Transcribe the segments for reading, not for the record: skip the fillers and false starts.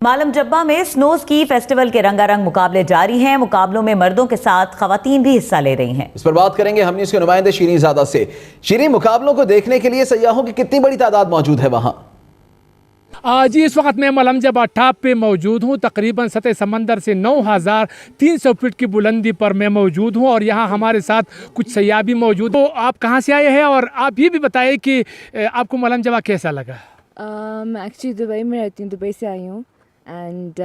معلم جبہ میں سنو اسکی فیسٹیول کے رنگا رنگ مقابلے جاری ہیں۔ مقابلوں میں مردوں کے ساتھ خواتین بھی حصہ لے رہی ہیں۔ اس پر بات کریں گے ہم نیوز کے نمائندے شیریں زادہ سے۔ شیریں، مقابلوں کو دیکھنے کے لیے سیاحوں کی کتنی بڑی تعداد موجود ہے وہاں؟ جی، اس وقت میں معلم جبہ ٹاپ پہ موجود ہوں۔ تقریباً سطح سمندر سے 9300 فٹ کی بلندی پر میں موجود ہوں، اور یہاں ہمارے ساتھ کچھ سیاح بھی موجود ہیں۔ آپ کہاں سے آئے ہیں اور آپ یہ بھی بتائیں کہ آپ کو معلم جبہ کیسا لگا؟ میں ایکچولی دبئی میں رہتی ہوں، دبئی سے آئی ہوں، اینڈ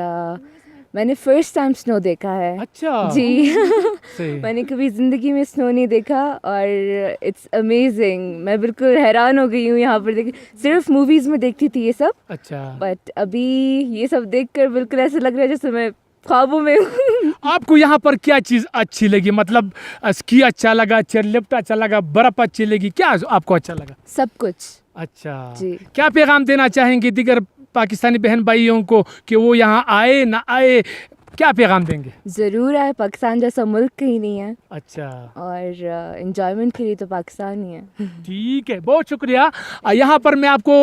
میں نے فرسٹ ٹائم سنو دیکھا ہے۔ اچھا جی میں نے کبھی زندگی میں سنو نہیں دیکھا، اور اٹس امیزنگ۔ میں بالکل حیران ہو گئی ہوں یہاں پر دیکھ، صرف موویز میں دیکھتی تھی یہ سب، اچھا، بٹ ابھی یہ سب دیکھ کر بالکل ایسا لگ رہا ہے جیسے میں خوابوں میں ہوں۔ آپ کو یہاں پر کیا چیز اچھی لگی؟ مطلب اسکی اچھا لگا، چیئر لفٹ اچھا لگا، برف اچھی لگی، کیا آپ کو اچھا لگا؟ سب کچھ۔ اچھا جی، کیا پیغام دینا چاہیں گے دیگر پاکستانی بہن بھائیوں کو کہ وہ یہاں آئے نہ آئے، کیا پیغام دیں گے؟ ضرور آئے، پاکستان جیسا ملک کہیں نہیں ہے، اچھا، اور انجوائمنٹ کے لیے تو پاکستان ہی ہے۔ ٹھیک ہے، بہت شکریہ۔ یہاں پر میں آپ کو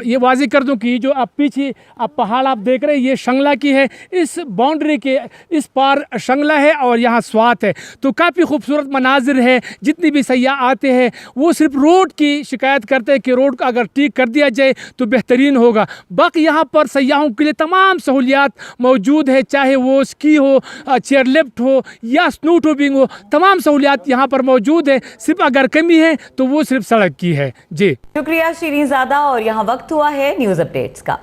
یہ واضح کر دوں کہ جو آپ پیچھے پہاڑ آپ دیکھ رہے ہیں، یہ شنگلہ کی ہے۔ اس باؤنڈری کے اس پار شنگلہ ہے اور یہاں سوات ہے، تو کافی خوبصورت مناظر ہے۔ جتنی بھی سیاح آتے ہیں وہ صرف روڈ کی شکایت کرتے ہیں کہ روڈ کو اگر ٹھیک کر دیا جائے تو بہترین ہوگا۔ باقی یہاں پر سیاحوں کے لیے تمام سہولیات موجود ہے، چاہے وہ اسکی ہو، چیئر لفٹ ہو یا سنو ٹوبنگ ہو، تمام سہولیات یہاں پر موجود ہے۔ صرف اگر کمی ہے تو وہ صرف سڑک کی ہے۔ جی شکریہ شیریں زادہ، اور یہاں وقت ہوا ہے نیوز اپڈیٹس کا۔